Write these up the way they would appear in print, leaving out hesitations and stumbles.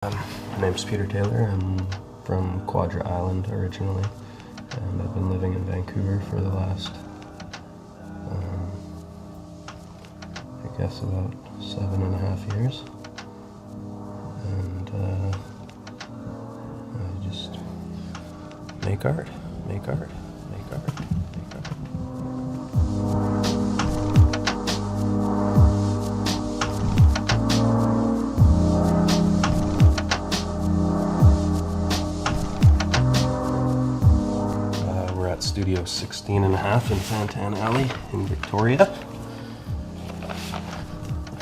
My name's Peter Taylor. I'm from Quadra Island originally, and I've been living in Vancouver for the last, I guess about 7.5 years. And I just make art, make art, make art, make art. Studio 16.5 in Santana Alley in Victoria.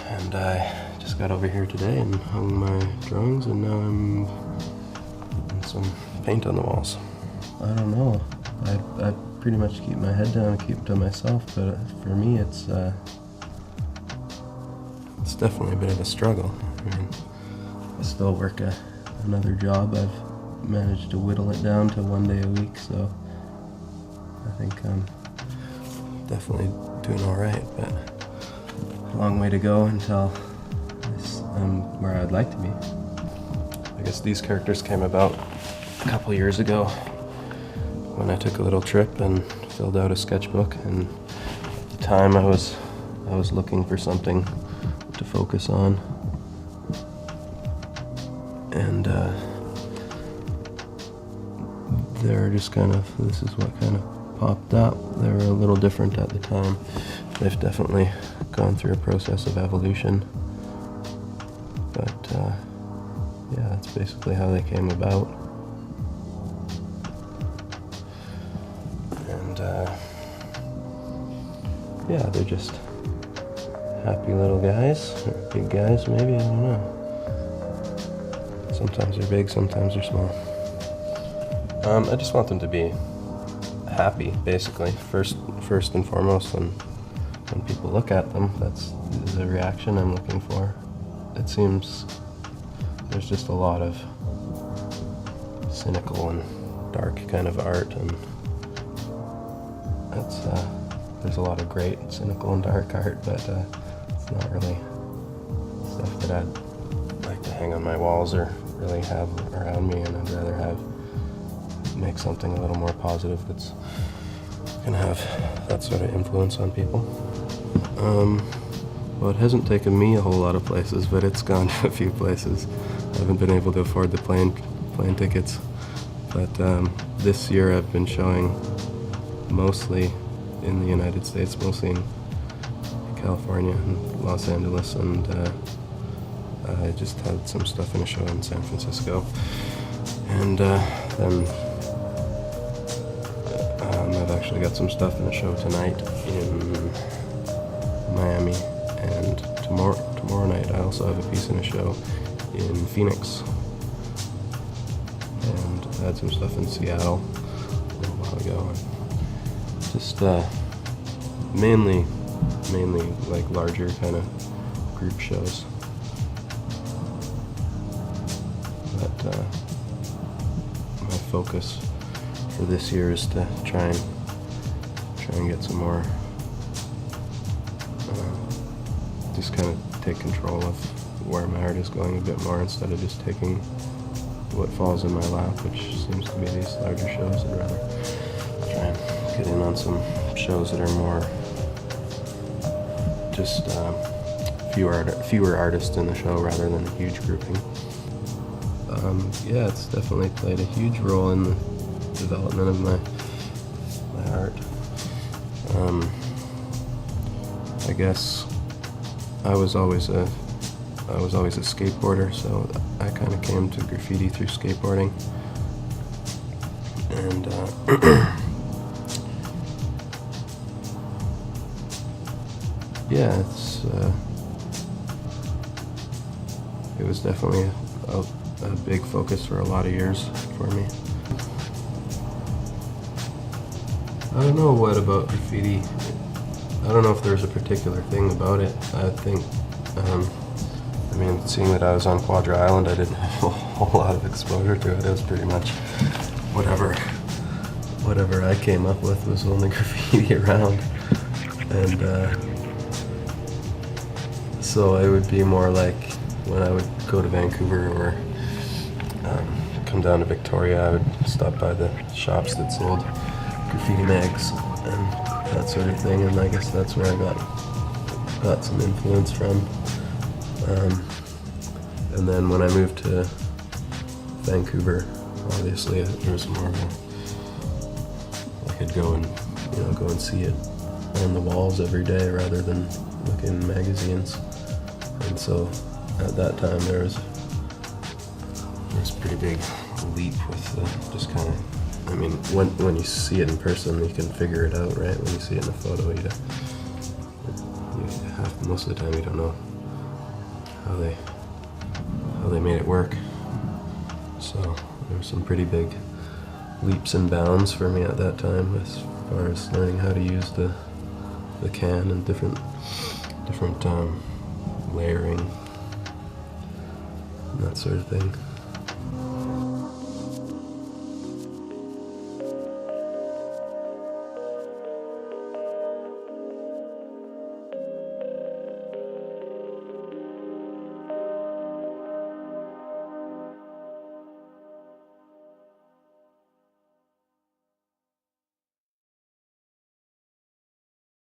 And I just got over here today and hung my drawings, and now I'm putting some paint on the walls. I don't know. I pretty much keep my head down and keep it to myself, but for me it's definitely a bit of a struggle. I mean, I still work another job. I've managed to whittle it down to 1 day a week, so I think I'm definitely doing all right, but a long way to go until I'm where I'd like to be. I guess these characters came about a couple years ago when I took a little trip and filled out a sketchbook, and at the time I was looking for something to focus on, and they're just this is what kind of popped up. They were a little different at the time. They've definitely gone through a process of evolution, but yeah, that's basically how they came about. And yeah, they're just happy little guys, or big guys maybe, I don't know. Sometimes they're big, sometimes they're small. I just want them to be happy, basically. First and foremost, when people look at them, that's the reaction I'm looking for. It seems there's just a lot of cynical and dark kind of art, and that's there's a lot of great cynical and dark art, but it's not really stuff that I'd like to hang on my walls or really have around me, and I'd rather make something a little more positive that's gonna have that sort of influence on people. Well, it hasn't taken me a whole lot of places, but it's gone to a few places. I haven't been able to afford the plane tickets, but this year I've been showing mostly in the United States, mostly in California and Los Angeles, and I just had some stuff in a show in San Francisco, and then I've actually got some stuff in a show tonight in Miami, and tomorrow night I also have a piece in a show in Phoenix, and I had some stuff in Seattle a little while ago. And just mainly like larger kind of group shows, but my focus for this year is to try and get some more, just kind of take control of where my art is going a bit more, instead of just taking what falls in my lap, which seems to be these larger shows. I'd rather try and get in on some shows that are more just fewer artists in the show rather than a huge grouping. Yeah, it's definitely played a huge role in the development of my art. I guess I was always a skateboarder, so I kind of came to graffiti through skateboarding, and yeah, it was definitely a big focus for a lot of years for me. I don't know what about graffiti. I don't know if there's a particular thing about it. I think, I mean, seeing that I was on Quadra Island, I didn't have a whole lot of exposure to it. It was pretty much whatever I came up with was only graffiti around. And so it would be more like when I would go to Vancouver or come down to Victoria, I would stop by the shops that sold graffiti mags and that sort of thing, and I guess that's where I got some influence from. And then when I moved to Vancouver, obviously there was more of I could go and see it on the walls every day rather than look in magazines. And so at that time there was a pretty big leap with just kind of, I mean, when you see it in person, you can figure it out, right? When you see it in a photo, most of the time you don't know how they made it work. So there were some pretty big leaps and bounds for me at that time as far as learning how to use the can and different layering and that sort of thing.